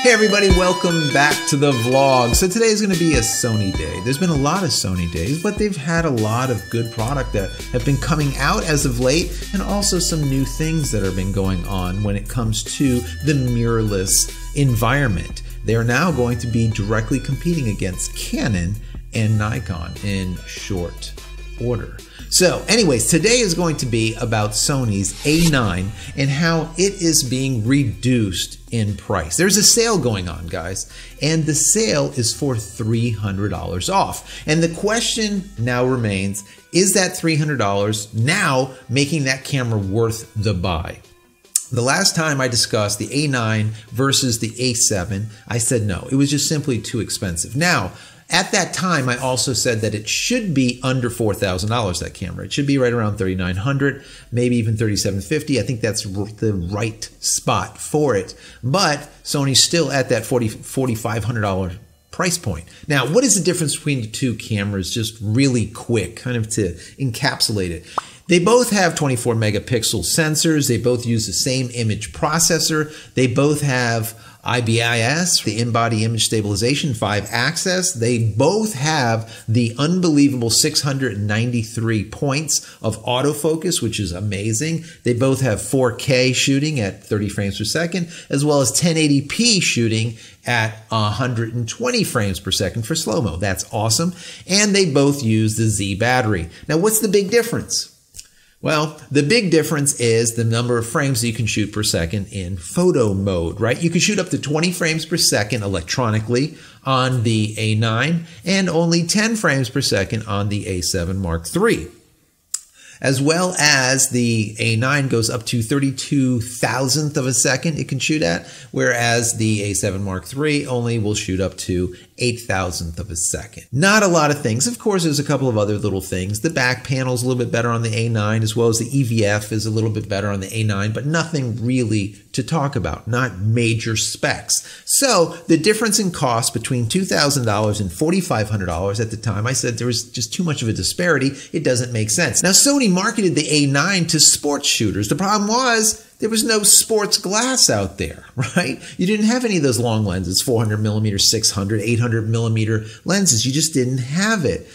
Hey everybody, welcome back to the vlog. So today is going to be a Sony day. There's been a lot of Sony days, but they've had a lot of good product that have been coming out as of late, and also some new things that have been going on when it comes to the mirrorless environment. They're now going to be directly competing against Canon and Nikon in short order. So anyways, today is going to be about Sony's A9 and how it is being reduced in price. There's a sale going on, guys, and the sale is for $300 off. And the question now remains, is that $300 now making that camera worth the buy? The last time I discussed the A9 versus the A7, I said no, it was just simply too expensive. Now, at that time, I also said that it should be under $4,000, that camera. It should be right around $3,900, maybe even $3,750. I think that's the right spot for it. But Sony's still at that $4,500 price point. Now, what is the difference between the two cameras? Just really quick, kind of to encapsulate it. They both have 24 megapixel sensors. They both use the same image processor. They both have IBIS, the in-body image stabilization, 5-axis. They both have the unbelievable 693 points of autofocus, which is amazing. They both have 4K shooting at 30 frames per second, as well as 1080p shooting at 120 frames per second for slow-mo. That's awesome. And they both use the Z battery. Now, what's the big difference? Well, the big difference is the number of frames that you can shoot per second in photo mode, right? You can shoot up to 20 frames per second electronically on the A9 and only 10 frames per second on the A7 Mark III. As well as the A9 goes up to 32,000th of a second it can shoot at, whereas the A7 Mark III only will shoot up to 8,000th of a second. Not a lot of things. Of course, there's a couple of other little things. The back panel is a little bit better on the A9, as well as the EVF is a little bit better on the A9, but nothing really to talk about, not major specs. So the difference in cost between $2,000 and $4,500 at the time, I said there was just too much of a disparity. It doesn't make sense. Now, Sony marketed the A9 to sports shooters. The problem was there was no sports glass out there, right? You didn't have any of those long lenses, 400 millimeter, 600, 800 millimeter lenses. You just didn't have it.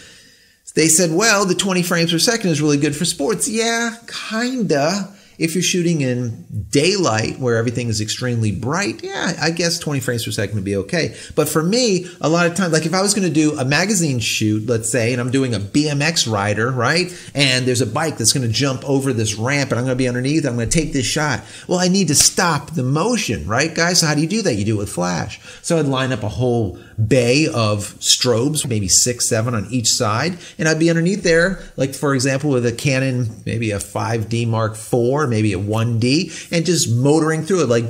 They said, well, the 20 frames per second is really good for sports. Yeah, kinda. If you're shooting in daylight where everything is extremely bright, yeah, I guess 20 frames per second would be okay. But for me, a lot of times, like if I was going to do a magazine shoot, let's say, and I'm doing a BMX rider, right? And there's a bike that's going to jump over this ramp and I'm going to be underneath, I'm going to take this shot. Well, I need to stop the motion, right, guys? So how do you do that? You do it with flash. So I'd line up a whole bay of strobes, maybe 6, 7 on each side, and I'd be underneath there, like for example with a Canon, maybe a 5D Mark IV, maybe a 1D, and just motoring through it like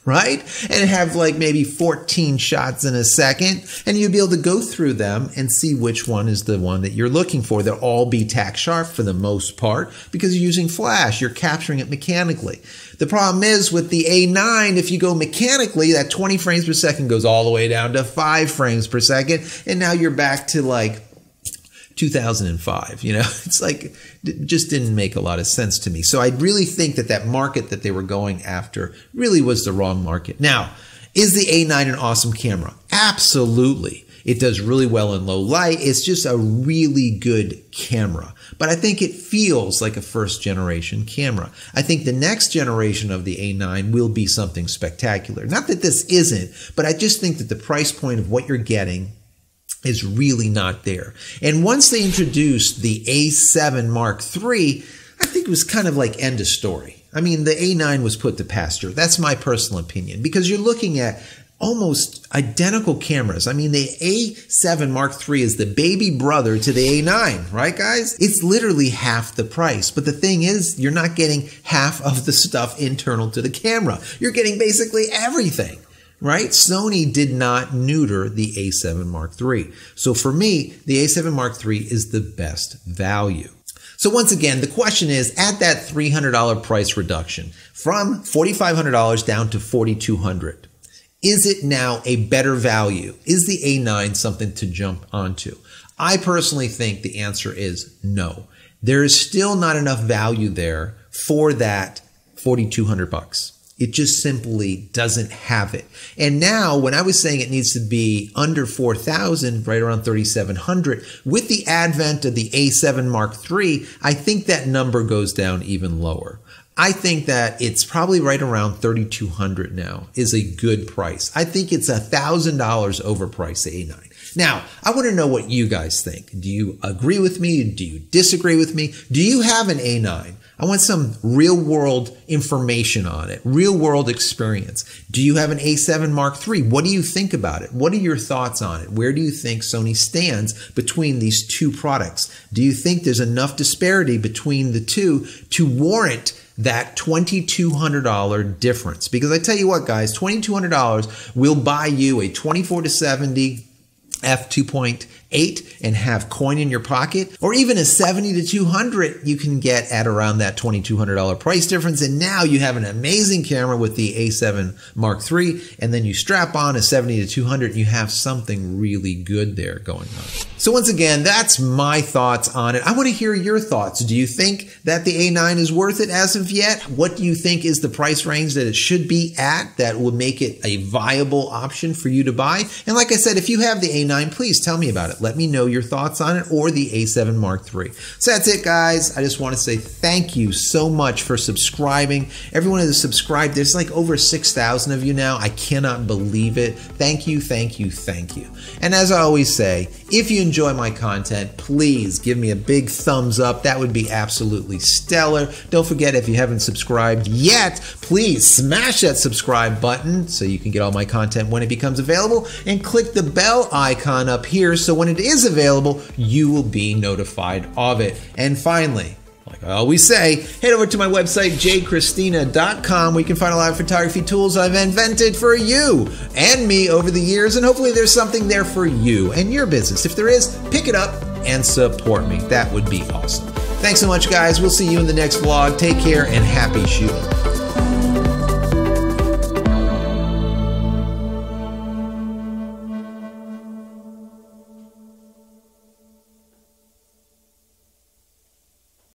right? And have like maybe 14 shots in a second, and you'll be able to go through them and see which one is the one that you're looking for. They'll all be tack sharp for the most part because you're using flash. You're capturing it mechanically. The problem is with the A9, if you go mechanically, that 20 frames per second goes all the way down to 5 frames per second, and now you're back to like 2005, you know, it's like, it just didn't make a lot of sense to me. So I really think that that market that they were going after really was the wrong market. Now, is the A9 an awesome camera? Absolutely. It does really well in low light. It's just a really good camera. But I think it feels like a first generation camera. I think the next generation of the A9 will be something spectacular. Not that this isn't, but I just think that the price point of what you're getting is really not there. And once they introduced the A7 Mark III, I think it was kind of like end of story. I mean, the A9 was put to pasture. That's my personal opinion, because you're looking at almost identical cameras. I mean, the A7 Mark III is the baby brother to the A9, right, guys? It's literally half the price. But the thing is, you're not getting half of the stuff internal to the camera. You're getting basically everything. Right? Sony did not neuter the A7 Mark III. So for me, the A7 Mark III is the best value. So once again, the question is, at that $300 price reduction from $4,500 down to $4,200, is it now a better value? Is the A9 something to jump onto? I personally think the answer is no. There is still not enough value there for that $4,200. It just simply doesn't have it. And now, when I was saying it needs to be under 4,000, right around 3,700, with the advent of the A7 Mark III, I think that number goes down even lower. I think that it's probably right around 3,200 now is a good price. I think it's $1,000 overpriced, the A9. Now, I want to know what you guys think. Do you agree with me? Do you disagree with me? Do you have an A9? I want some real world information on it, real world experience. Do you have an A7 Mark III? What do you think about it? What are your thoughts on it? Where do you think Sony stands between these two products? Do you think there's enough disparity between the two to warrant that $2,200 difference? Because I tell you what, guys, $2,200 will buy you a 24-70 f2.8 and have coin in your pocket, or even a 70-200 you can get at around that $2,200 price difference. And now you have an amazing camera with the A7 Mark III, and then you strap on a 70-200 and you have something really good there going on. So once again, that's my thoughts on it. I want to hear your thoughts. Do you think that the A9 is worth it as of yet? What do you think is the price range that it should be at that will make it a viable option for you to buy? And like I said, if you have the A9, please tell me about it. Let me know your thoughts on it, or the A7 Mark III. So that's it, guys. I just want to say thank you so much for subscribing. Everyone who's subscribed, there's like over 6,000 of you now. I cannot believe it. Thank you, thank you, thank you. And as I always say, if you enjoy my content, please give me a big thumbs up. That would be absolutely stellar. Don't forget, if you haven't subscribed yet, please smash that subscribe button so you can get all my content when it becomes available, and click the bell icon up here so when it is available, you will be notified of it. And finally, like I always say, head over to my website, JCristina.com, where you can find a lot of photography tools I've invented for you and me over the years, and hopefully there's something there for you and your business. If there is, pick it up and support me. That would be awesome. Thanks so much, guys. We'll see you in the next vlog. Take care and happy shooting.